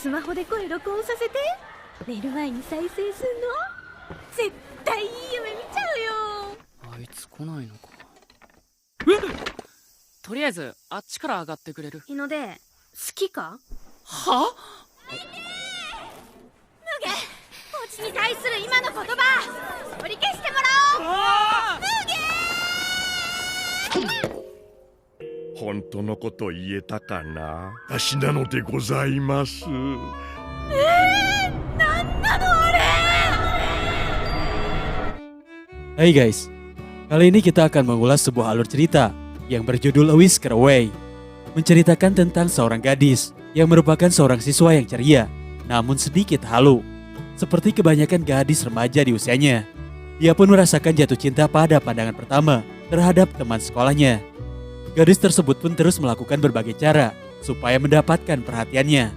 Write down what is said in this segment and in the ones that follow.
スマホで声録音させて。寝る前に再生すんの。絶対いい夢見ちゃうよ。あいつ来ないのか。とりあえずあっちから上がってくれる？日の出、好きか？は？無下、ポチに対する今の言葉取り消してもらおう。無下。本当のこと言えたかな？私なのでございます。なんなのあれ。Hai guys, kali ini kita akan mengulas sebuah alur cerita yang berjudul A Whisker Away. Menceritakan tentang seorang gadis yang merupakan seorang siswa yang ceria, namun sedikit halu. Seperti kebanyakan gadis remaja di usianya, dia pun merasakan jatuh cinta pada pandangan pertama terhadap teman sekolahnya. Gadis tersebut pun terus melakukan berbagai cara supaya mendapatkan perhatiannya.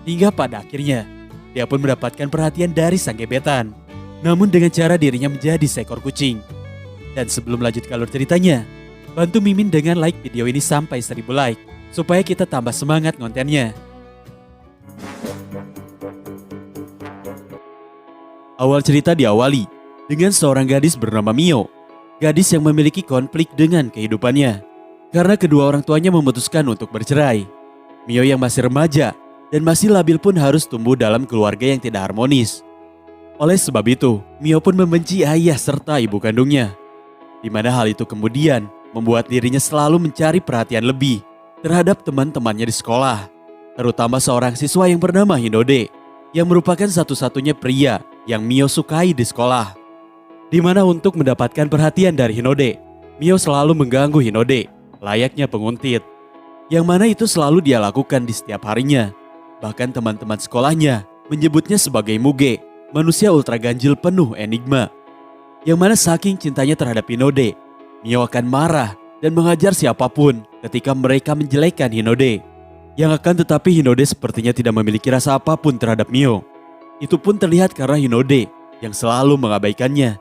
Hingga pada akhirnya, dia pun mendapatkan perhatian dari sang gebetan. Namun dengan cara dirinya menjadi seekor kucing. Dan sebelum lanjut ke alur ceritanya, bantu Mimin dengan like video ini sampai 1000 like, supaya kita tambah semangat kontennya. Awal cerita diawali dengan seorang gadis bernama Mio. Gadis yang memiliki konflik dengan kehidupannya. Karena kedua orang tuanya memutuskan untuk bercerai. Mio yang masih remaja dan masih labil pun harus tumbuh dalam keluarga yang tidak harmonis. Oleh sebab itu, Mio pun membenci ayah serta ibu kandungnya. Di mana hal itu kemudian membuat dirinya selalu mencari perhatian lebih terhadap teman-temannya di sekolah. Terutama seorang siswa yang bernama Hinode, yang merupakan satu-satunya pria yang Mio sukai di sekolah. Di mana untuk mendapatkan perhatian dari Hinode, Mio selalu mengganggu Hinode layaknya penguntit, yang mana itu selalu dia lakukan di setiap harinya. Bahkan teman-teman sekolahnya menyebutnya sebagai Muge, manusia ultra ganjil penuh enigma. Yang mana saking cintanya terhadap Hinode, Mio akan marah dan menghajar siapapun ketika mereka menjelekkan Hinode. Yang akan tetapi Hinode sepertinya tidak memiliki rasa apapun terhadap Mio. Itu pun terlihat karena Hinode yang selalu mengabaikannya.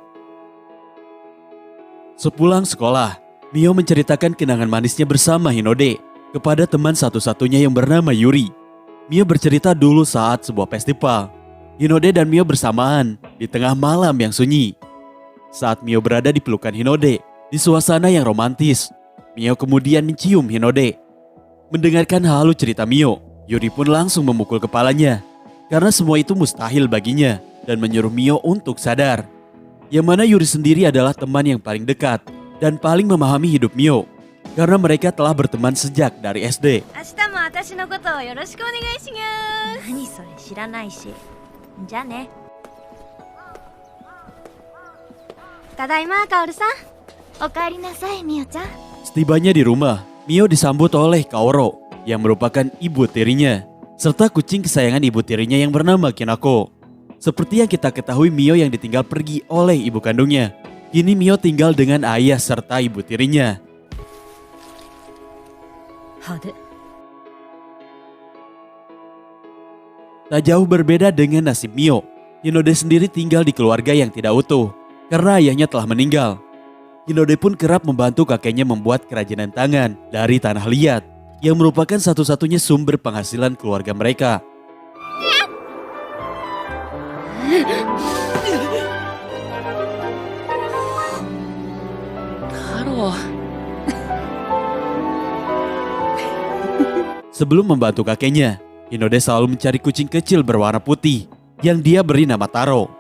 Sepulang sekolah, Mio menceritakan kenangan manisnya bersama Hinode kepada teman satu-satunya yang bernama Yuri. Mio bercerita dulu saat sebuah festival. Hinode dan Mio bersamaan di tengah malam yang sunyi. Saat Mio berada di pelukan Hinode di suasana yang romantis, Mio kemudian mencium Hinode. Mendengarkan halu cerita Mio, Yuri pun langsung memukul kepalanya karena semua itu mustahil baginya dan menyuruh Mio untuk sadar. Yang mana Yuri sendiri adalah teman yang paling dekat dan paling memahami hidup Mio karena mereka telah berteman sejak dari SD. Setibanya di rumah, Mio disambut oleh Kaoru yang merupakan ibu tirinya serta kucing kesayangan ibu tirinya yang bernama Kinako. Seperti yang kita ketahui, Mio yang ditinggal pergi oleh ibu kandungnya. Kini Mio tinggal dengan ayah serta ibu tirinya. Tak jauh berbeda dengan nasib Mio, Hinode sendiri tinggal di keluarga yang tidak utuh karena ayahnya telah meninggal. Hinode pun kerap membantu kakeknya membuat kerajinan tangan dari tanah liat yang merupakan satu-satunya sumber penghasilan keluarga mereka. Sebelum membantu kakeknya, Hinode selalu mencari kucing kecil berwarna putih yang dia beri nama Taro.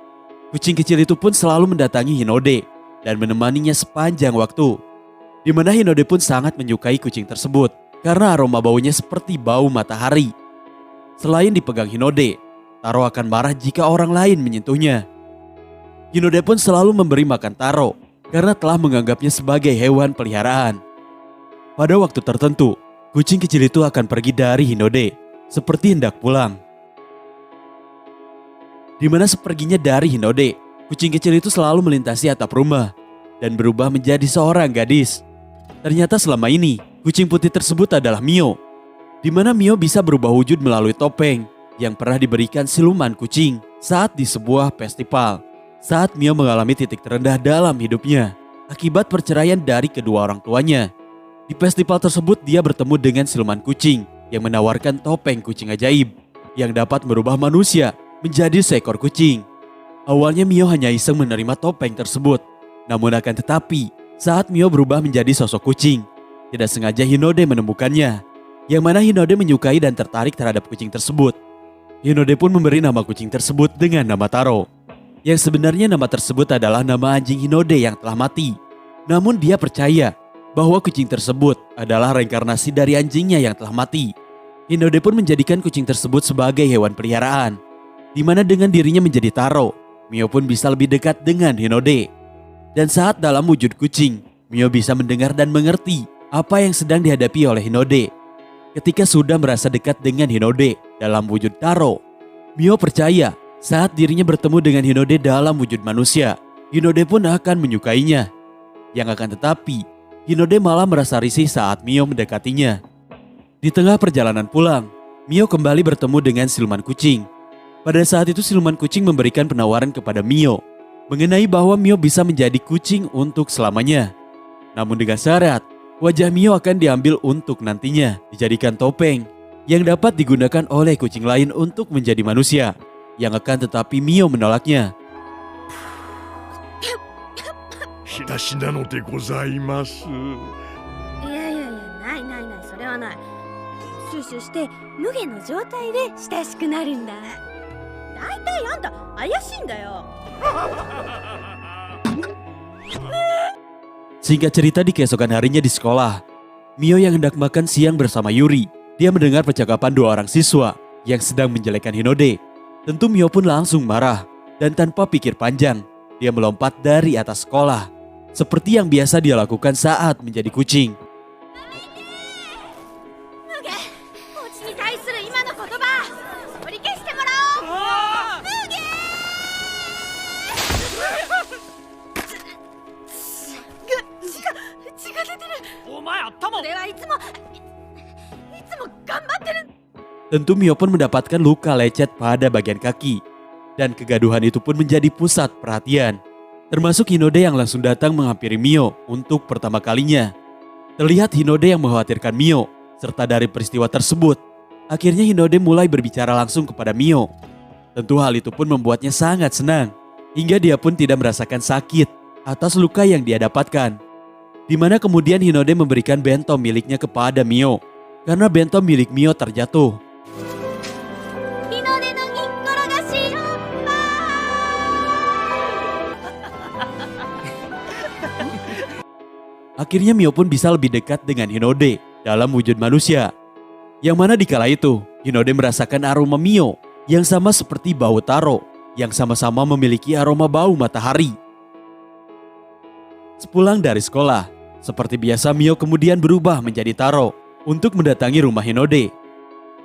Kucing kecil itu pun selalu mendatangi Hinode dan menemaninya sepanjang waktu. Di mana Hinode pun sangat menyukai kucing tersebut karena aroma baunya seperti bau matahari. Selain dipegang Hinode, Taro akan marah jika orang lain menyentuhnya. Hinode pun selalu memberi makan Taro karena telah menganggapnya sebagai hewan peliharaan. Pada waktu tertentu, kucing kecil itu akan pergi dari Hinode, seperti hendak pulang. Di mana seperginya dari Hinode, kucing kecil itu selalu melintasi atap rumah dan berubah menjadi seorang gadis. Ternyata selama ini, kucing putih tersebut adalah Mio. Di mana Mio bisa berubah wujud melalui topeng yang pernah diberikan siluman kucing saat di sebuah festival. Saat Mio mengalami titik terendah dalam hidupnya akibat perceraian dari kedua orang tuanya. Di festival tersebut dia bertemu dengan siluman kucing yang menawarkan topeng kucing ajaib yang dapat merubah manusia menjadi seekor kucing. Awalnya Mio hanya iseng menerima topeng tersebut. Namun akan tetapi, saat Mio berubah menjadi sosok kucing, tidak sengaja Hinode menemukannya. Yang mana Hinode menyukai dan tertarik terhadap kucing tersebut. Hinode pun memberi nama kucing tersebut dengan nama Taro. Yang sebenarnya nama tersebut adalah nama anjing Hinode yang telah mati. Namun dia percaya bahwa kucing tersebut adalah reinkarnasi dari anjingnya yang telah mati. Hinode pun menjadikan kucing tersebut sebagai hewan peliharaan. Di mana dengan dirinya menjadi Taro, Mio pun bisa lebih dekat dengan Hinode. Dan saat dalam wujud kucing, Mio bisa mendengar dan mengerti apa yang sedang dihadapi oleh Hinode. Ketika sudah merasa dekat dengan Hinode dalam wujud Taro, Mio percaya saat dirinya bertemu dengan Hinode dalam wujud manusia, Hinode pun akan menyukainya. Yang akan tetapi, Hinode malah merasa risih saat Mio mendekatinya. Di tengah perjalanan pulang, Mio kembali bertemu dengan siluman kucing. Pada saat itu siluman kucing memberikan penawaran kepada Mio mengenai bahwa Mio bisa menjadi kucing untuk selamanya. Namun dengan syarat, wajah Mio akan diambil untuk nantinya dijadikan topeng yang dapat digunakan oleh kucing lain untuk menjadi manusia. Yang akan tetapi Mio menolaknya. 私なのでございます。いやいやいや、ないないない、それはない。シュシュして無下の状態で親しくなるんだ。だいたいあんた怪しいんだよ。 Singkat cerita di keesokan harinya di sekolah, Mio yang hendak makan siang bersama Yuri, dia mendengar percakapan dua orang siswa yang sedang menjelekkan Hinode. Tentu Mio pun langsung marah dan tanpa pikir panjang, dia melompat dari atas sekolah. Seperti yang biasa dia lakukan saat menjadi kucing. 無下、オチに対する今の言葉、取り消してもらおう。無下。血が出てる。お前頭それはいつも頑張ってる。 Tentu Mio pun mendapatkan luka lecet pada bagian kaki. Dan kegaduhan itu pun menjadi pusat perhatian. Termasuk Hinode yang langsung datang menghampiri Mio untuk pertama kalinya. Terlihat Hinode yang mengkhawatirkan Mio. Serta dari peristiwa tersebut, akhirnya Hinode mulai berbicara langsung kepada Mio. Tentu hal itu pun membuatnya sangat senang. Hingga dia pun tidak merasakan sakit atas luka yang dia dapatkan. Di mana kemudian Hinode memberikan bentong miliknya kepada Mio. Karena bentong milik Mio terjatuh. 日の出の煮っころがしのパー。 Akhirnya Mio pun bisa lebih dekat dengan Hinode dalam wujud manusia. Yang mana dikala itu, Hinode merasakan aroma Mio yang sama seperti bau Taro, yang sama-sama memiliki aroma bau matahari. Sepulang dari sekolah, seperti biasa Mio kemudian berubah menjadi Taro untuk mendatangi rumah Hinode.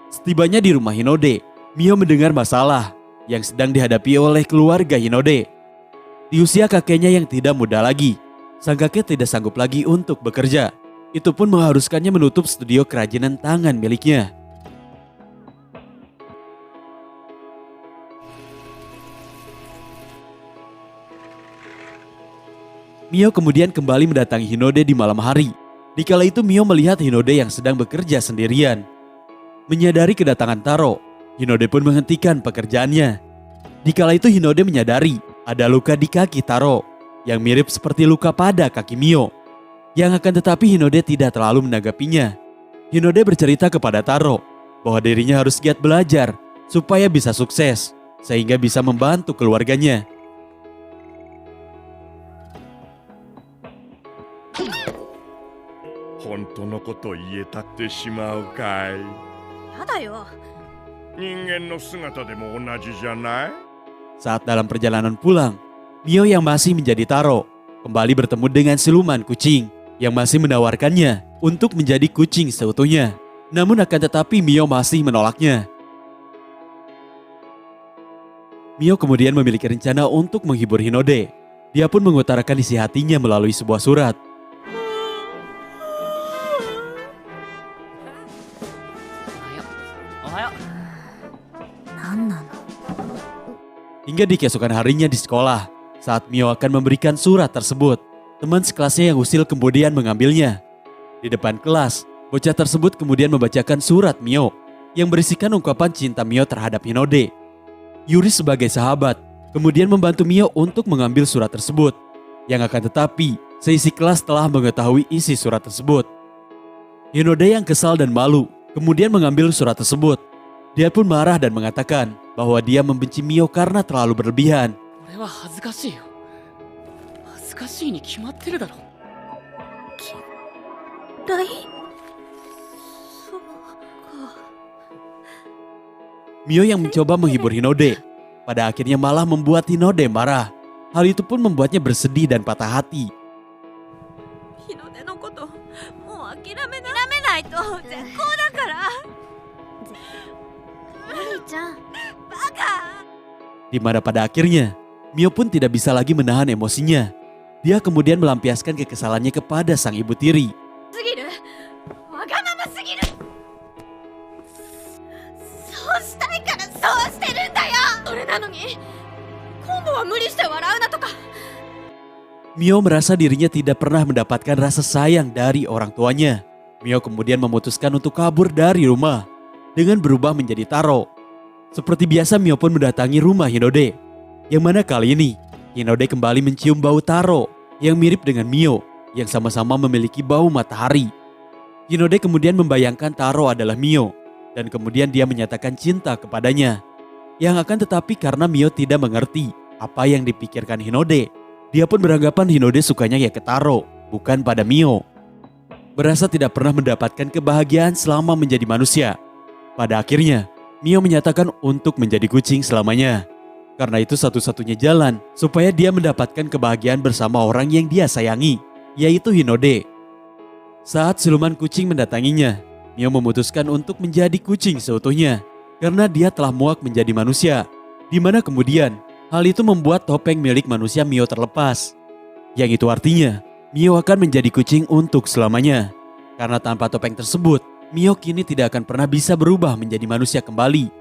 Setibanya di rumah Hinode, Mio mendengar masalah yang sedang dihadapi oleh keluarga Hinode. Di usia kakeknya yang tidak muda lagi, sang kakek tidak sanggup lagi untuk bekerja. Itu pun mengharuskannya menutup studio kerajinan tangan miliknya. Mio kemudian kembali mendatangi Hinode di malam hari. Dikala itu Mio melihat Hinode yang sedang bekerja sendirian. Menyadari kedatangan Taro, Hinode pun menghentikan pekerjaannya. Dikala itu Hinode menyadari ada luka di kaki Taro yang mirip seperti luka pada kaki Mio. Yang akan tetapi Hinode tidak terlalu menanggapinya. Hinode bercerita kepada Taro bahwa dirinya harus giat belajar supaya bisa sukses sehingga bisa membantu keluarganya. Hontou no koto ietatte shimau kai? やだよ。人間の姿でも同じじゃない? Saat dalam perjalanan pulang, Mio yang masih menjadi Taro kembali bertemu dengan siluman kucing yang masih menawarkannya untuk menjadi kucing seutuhnya. Namun akan tetapi Mio masih menolaknya. Mio kemudian memiliki rencana untuk menghibur Hinode. Dia pun mengutarakan isi hatinya melalui sebuah surat. Hingga di keesokan harinya di sekolah, saat Mio akan memberikan surat tersebut, teman sekelasnya yang usil kemudian mengambilnya. Di depan kelas, bocah tersebut kemudian membacakan surat Mio. yang berisikan ungkapan cinta Mio terhadap Hinode. Yuri sebagai sahabat kemudian membantu Mio untuk mengambil surat tersebut. Yang akan tetapi, seisi kelas telah mengetahui isi surat tersebut. Hinode yang kesal dan malu kemudian mengambil surat tersebut. Dia pun marah dan mengatakan bahwa dia membenci Mio karena terlalu berlebihan. 俺は恥ずかしいよ。恥ずかしいに決まってるだろ。大そうか。 Mio yang mencoba menghibur Hinode, pada akhirnya malah membuat Hinode marah. Hal itu pun membuatnya bersedih dan patah hati. 日の出のこともう諦めないと絶好だから。お兄ちゃん、バカ。 Di mana pada akhirnya Mio pun tidak bisa lagi menahan emosinya. Dia kemudian melampiaskan kekesalannya kepada sang ibu tiri. すぎる。わがまますぎる。そうしたいからそうしてるんだよ。それなのに今度は無理して笑うなとか。 Mio merasa dirinya tidak pernah mendapatkan rasa sayang dari orang tuanya. Mio kemudian memutuskan untuk kabur dari rumah dengan berubah menjadi Taro. Seperti biasa Mio pun mendatangi rumah Hinode. Yang mana kali ini Hinode kembali mencium bau Taro yang mirip dengan Mio yang sama-sama memiliki bau matahari. Hinode kemudian membayangkan Taro adalah Mio dan kemudian dia menyatakan cinta kepadanya. Yang akan tetapi karena Mio tidak mengerti apa yang dipikirkan Hinode, dia pun beranggapan Hinode sukanya ya ke Taro, bukan pada Mio. Berasa tidak pernah mendapatkan kebahagiaan selama menjadi manusia. Pada akhirnya, Mio menyatakan untuk menjadi kucing selamanya. Karena itu satu-satunya jalan supaya dia mendapatkan kebahagiaan bersama orang yang dia sayangi, yaitu Hinode. Saat siluman kucing mendatanginya, Mio memutuskan untuk menjadi kucing seutuhnya karena dia telah muak menjadi manusia. Di mana kemudian hal itu membuat topeng milik manusia Mio terlepas. Yang itu artinya Mio akan menjadi kucing untuk selamanya. Karena tanpa topeng tersebut, Mio kini tidak akan pernah bisa berubah menjadi manusia kembali.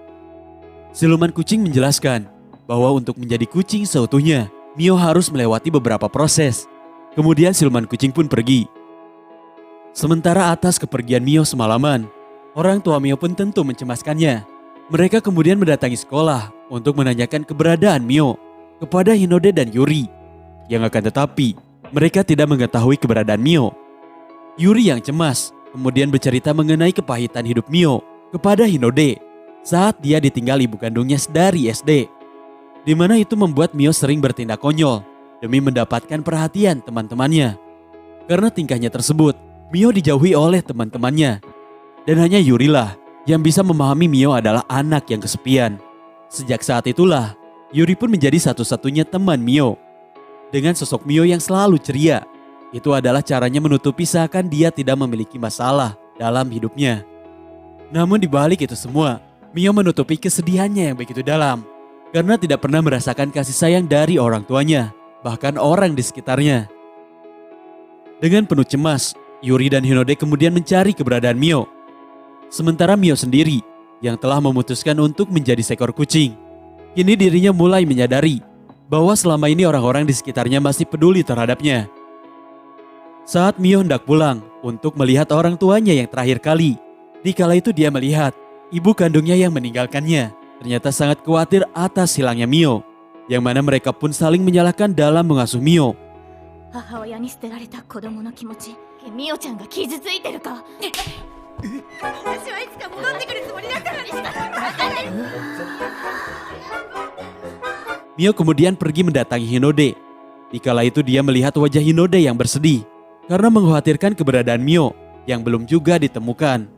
Siluman kucing menjelaskan bahwa untuk menjadi kucing seutuhnya, Mio harus melewati beberapa proses. Kemudian siluman kucing pun pergi. Sementara atas kepergian Mio semalaman, orang tua Mio pun tentu mencemaskannya. Mereka kemudian mendatangi sekolah untuk menanyakan keberadaan Mio kepada Hinode dan Yuri. Yang akan tetapi, mereka tidak mengetahui keberadaan Mio. Yuri yang cemas kemudian bercerita mengenai kepahitan hidup Mio kepada Hinode saat dia ditinggal ibu kandungnya dari SD. Di mana itu membuat Mio sering bertindak konyol demi mendapatkan perhatian teman-temannya. Karena tingkahnya tersebut, Mio dijauhi oleh teman-temannya. Dan hanya Yuri lah yang bisa memahami Mio adalah anak yang kesepian. Sejak saat itulah, Yuri pun menjadi satu-satunya teman Mio. Dengan sosok Mio yang selalu ceria, itu adalah caranya menutupi seakan dia tidak memiliki masalah dalam hidupnya. Namun di balik itu semua, Mio menutupi kesedihannya yang begitu dalam. Karena tidak pernah merasakan kasih sayang dari orang tuanya, bahkan orang di sekitarnya. Dengan penuh cemas, Yuri dan Hinode kemudian mencari keberadaan Mio. Sementara Mio sendiri, yang telah memutuskan untuk menjadi seekor kucing, kini dirinya mulai menyadari bahwa selama ini orang-orang di sekitarnya masih peduli terhadapnya. Saat Mio hendak pulang untuk melihat orang tuanya yang terakhir kali, dikala itu dia melihat ibu kandungnya yang meninggalkannya. Ternyata sangat khawatir atas hilangnya Mio, yang mana mereka pun saling menyalahkan dalam mengasuh Mio. 母親に捨てられた子供の気持ち、ミオちゃんが傷ついてるか。私はいつか戻ってくるつもりだったのにした。Mio kemudian pergi mendatangi Hinode. Dikala itu dia melihat wajah Hinode yang bersedih karena mengkhawatirkan keberadaan Mio yang belum juga ditemukan.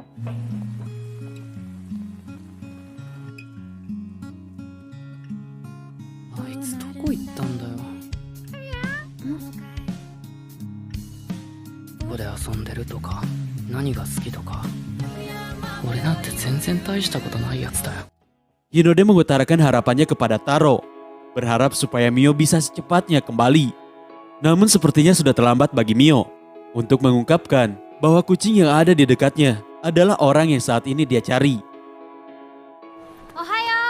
Hinode mengutarakan harapannya kepada Taro, berharap supaya Mio bisa secepatnya kembali. Namun sepertinya sudah terlambat bagi Mio untuk mengungkapkan bahwa kucing yang ada di dekatnya adalah orang yang saat ini dia cari. Ohayo.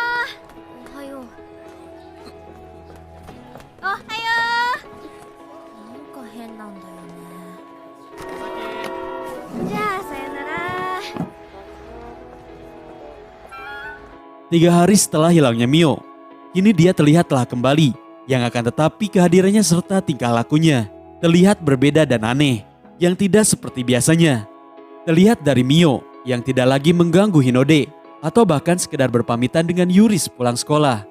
Ohayo. Ohayo. なんか変なんだよね。じゃあさよなら。3 hari setelah hilangnya Mio, kini dia terlihat telah kembali, yang akan tetapi kehadirannya serta tingkah lakunya terlihat berbeda dan aneh, yang tidak seperti biasanya. Terlihat dari Mio yang tidak lagi mengganggu Hinode atau bahkan sekedar berpamitan dengan Yuri pulang sekolah.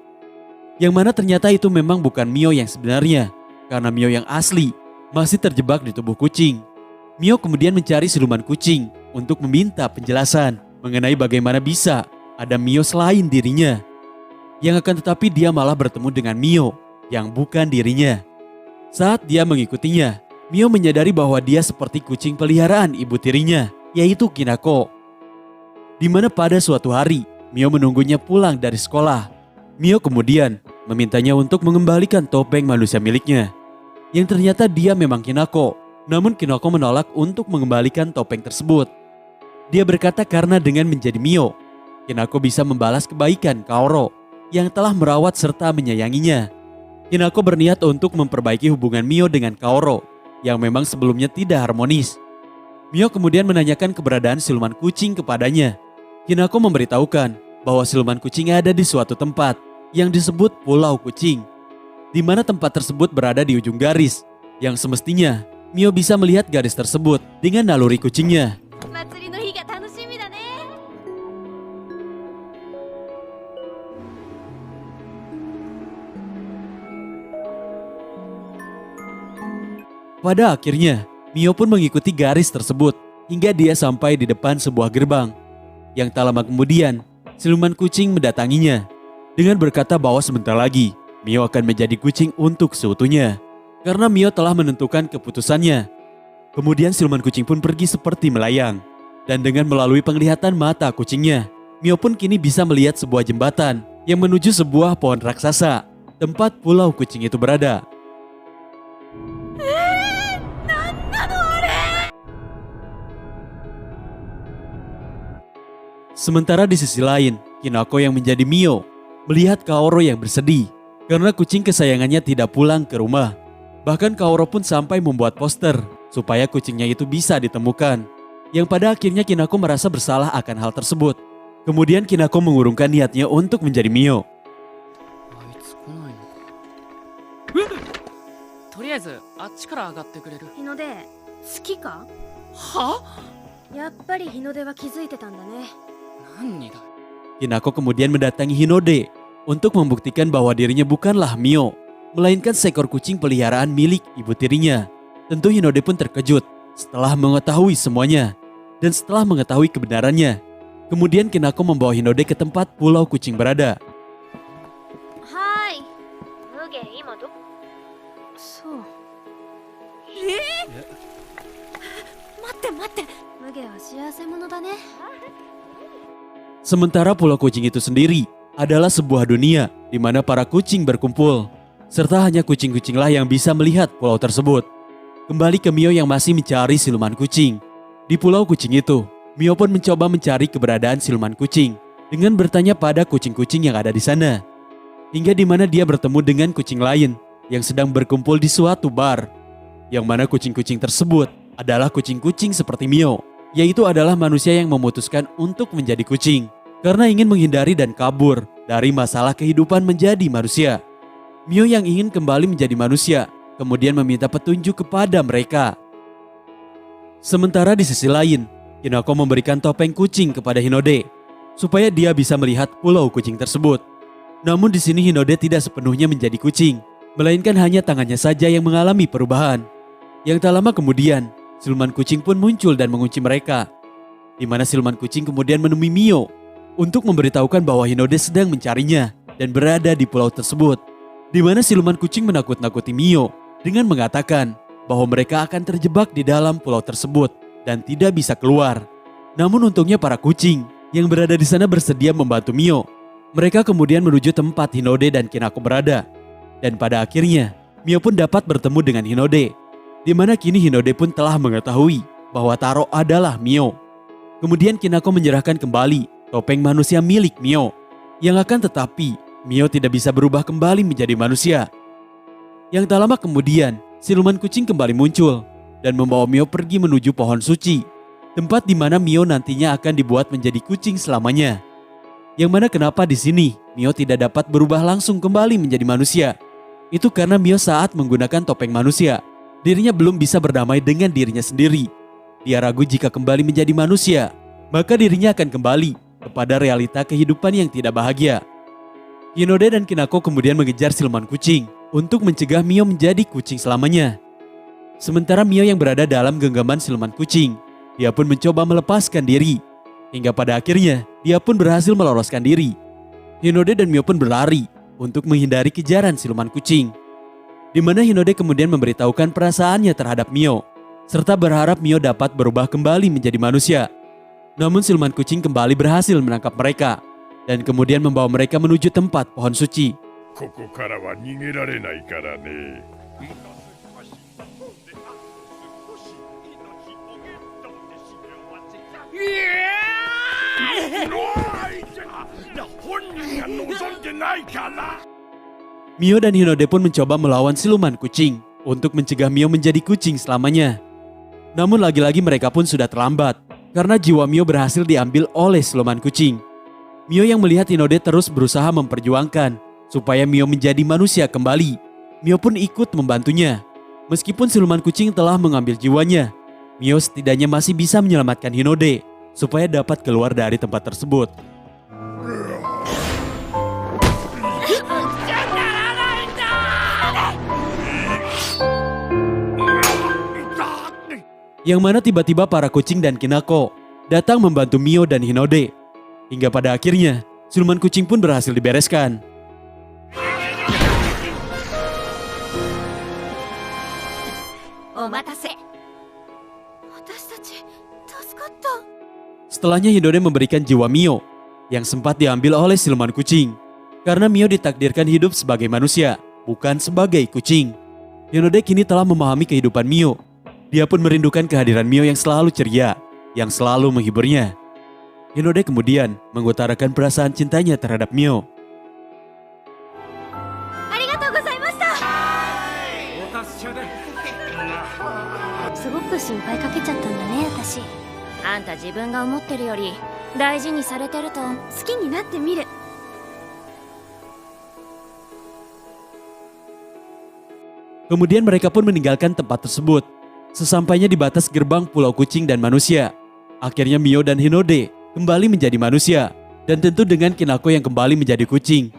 Yang mana ternyata itu memang bukan Mio yang sebenarnya, karena Mio yang asli masih terjebak di tubuh kucing. Mio kemudian mencari siluman kucing untuk meminta penjelasan mengenai bagaimana bisa ada Mio selain dirinya. Yang akan tetapi dia malah bertemu dengan Mio yang bukan dirinya. Saat dia mengikutinya, Mio menyadari bahwa dia seperti kucing peliharaan ibu tirinya, yaitu Kinako. Di mana pada suatu hari, Mio menunggunya pulang dari sekolah. Mio kemudian memintanya untuk mengembalikan topeng manusia miliknya. Yang ternyata dia memang Kinako. Namun Kinako menolak untuk mengembalikan topeng tersebut. Dia berkata karena dengan menjadi Mio, Kinako bisa membalas kebaikan Kaoro yang telah merawat serta menyayanginya. Kinako berniat untuk memperbaiki hubungan Mio dengan Kaoro yang memang sebelumnya tidak harmonis. Mio kemudian menanyakan keberadaan siluman kucing kepadanya. Kinako memberitahukan bahwa siluman kucing ada di suatu tempat yang disebut Pulau Kucing, di mana tempat tersebut berada di ujung garis, yang semestinya Mio bisa melihat garis tersebut dengan naluri kucingnya. 祭りの日が楽しみだね。 Pada akhirnya, Mio pun mengikuti garis tersebut hingga dia sampai di depan sebuah gerbang. Yang tak lama kemudian, siluman kucing mendatanginya dengan berkata bahwa sebentar lagi Mio akan menjadi kucing untuk seutuhnya. Karena Mio telah menentukan keputusannya. Kemudian siluman kucing pun pergi seperti melayang. Dan dengan melalui penglihatan mata kucingnya, Mio pun kini bisa melihat sebuah jembatan yang menuju sebuah pohon raksasa, tempat pulau kucing itu berada. Sementara di sisi lain, Kinako yang menjadi Mio melihat Kaoro yang bersedih karena kucing kesayangannya tidak pulang ke rumah. Bahkan Kaoro pun sampai membuat poster supaya kucingnya itu bisa ditemukan. Yang pada akhirnya Kinako merasa bersalah akan hal tersebut. Kemudian Kinako mengurungkan niatnya untuk menjadi Mio. あいつ来ないのか。とりあえずあっちから上がってくれる。日の出、好きか？は？やっぱり日の出は気づいてたんだね。何にだ。 Kinako kemudian mendatangi Hinode untuk membuktikan bahwa dirinya bukanlah Mio, melainkan seekor kucing peliharaan milik ibu tirinya. Tentu Hinode pun terkejut setelah mengetahui semuanya. Dan setelah mengetahui kebenarannya, kemudian Kinako membawa Hinode ke tempat pulau kucing berada. はーい。無限今ど？そう。待って待って。無限は幸せ者だね。 Sementara pulau kucing itu sendiri adalah sebuah dunia di mana para kucing berkumpul. Serta hanya kucing-kucinglah yang bisa melihat pulau tersebut. Kembali ke Mio yang masih mencari siluman kucing. Di pulau kucing itu, Mio pun mencoba mencari keberadaan siluman kucing dengan bertanya pada kucing-kucing yang ada di sana. Hingga di mana dia bertemu dengan kucing lain yang sedang berkumpul di suatu bar. Yang mana kucing-kucing tersebut adalah kucing-kucing seperti Mio, yaitu adalah manusia yang memutuskan untuk menjadi kucing karena ingin menghindari dan kabur dari masalah kehidupan menjadi manusia. Mio yang ingin kembali menjadi manusia kemudian meminta petunjuk kepada mereka. Sementara di sisi lain, Kinako memberikan topeng kucing kepada Hinode supaya dia bisa melihat pulau kucing tersebut. Namun di sini Hinode tidak sepenuhnya menjadi kucing, melainkan hanya tangannya saja yang mengalami perubahan. Yang tak lama kemudian, siluman kucing pun muncul dan mengunci mereka. Di mana siluman kucing kemudian menemui Mio untuk memberitahukan bahwa Hinode sedang mencarinya dan berada di pulau tersebut. Di mana siluman kucing menakut-nakuti Mio dengan mengatakan bahwa mereka akan terjebak di dalam pulau tersebut dan tidak bisa keluar. Namun untungnya para kucing yang berada di sana bersedia membantu Mio. Mereka kemudian menuju tempat Hinode dan Kinako berada. Dan pada akhirnya, Mio pun dapat bertemu dengan Hinode. Di mana kini Hinode pun telah mengetahui bahwa Taro adalah Mio. Kemudian Kinako menyerahkan kembali topeng manusia milik Mio. Yang akan tetapi, Mio tidak bisa berubah kembali menjadi manusia. Yang tak lama kemudian, siluman kucing kembali muncul dan membawa Mio pergi menuju pohon suci, tempat di mana Mio nantinya akan dibuat menjadi kucing selamanya. Yang mana kenapa di sini Mio tidak dapat berubah langsung kembali menjadi manusia. Itu karena Mio saat menggunakan topeng manusia, dirinya belum bisa berdamai dengan dirinya sendiri. Dia ragu jika kembali menjadi manusia, maka dirinya akan kembali kepada realita kehidupan yang tidak bahagia. Hinode dan Kinako kemudian mengejar siluman kucing untuk mencegah Mio menjadi kucing selamanya. Sementara Mio yang berada dalam genggaman siluman kucing, dia pun mencoba melepaskan diri. Hingga pada akhirnya, dia pun berhasil meloloskan diri. Hinode dan Mio pun berlari untuk menghindari kejaran siluman kucing. Di mana Hinode kemudian memberitahukan perasaannya terhadap Mio, serta berharap Mio dapat berubah kembali menjadi manusia. Namun siluman kucing kembali berhasil menangkap mereka, dan kemudian membawa mereka menuju tempat pohon suci. ここからは逃げられないからね。 Mio dan Hinode pun mencoba melawan siluman kucing untuk mencegah Mio menjadi kucing selamanya. Namun lagi-lagi mereka pun sudah terlambat karena jiwa Mio berhasil diambil oleh siluman kucing. Mio yang melihat Hinode terus berusaha memperjuangkan supaya Mio menjadi manusia kembali. Mio pun ikut membantunya. Meskipun siluman kucing telah mengambil jiwanya, Mio setidaknya masih bisa menyelamatkan Hinode supaya dapat keluar dari tempat tersebut. Yang mana tiba-tiba para kucing dan Kinako datang membantu Mio dan Hinode. Hingga pada akhirnya, siluman kucing pun berhasil dibereskan. Setelahnya Hinode memberikan jiwa Mio yang sempat diambil oleh siluman kucing. Karena Mio ditakdirkan hidup sebagai manusia, bukan sebagai kucing. Hinode kini telah memahami kehidupan Mio. Dia pun merindukan kehadiran Mio yang selalu ceria, yang selalu menghiburnya. Hinode kemudian mengutarakan perasaan cintanya terhadap Mio. すごく心配かけちゃったんだね、私。あんた自分が思ってるより大事にされてると好きになってみる。 Kemudian mereka pun meninggalkan tempat tersebut. Sesampainya di batas gerbang Pulau Kucing dan Manusia, akhirnya Mio dan Hinode kembali menjadi manusia, dan tentu dengan Kinako yang kembali menjadi kucing.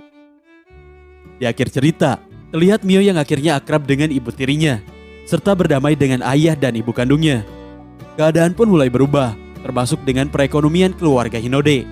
Di akhir cerita, terlihat Mio yang akhirnya akrab dengan ibu tirinya, serta berdamai dengan ayah dan ibu kandungnya. Keadaan pun mulai berubah, termasuk dengan perekonomian keluarga Hinode.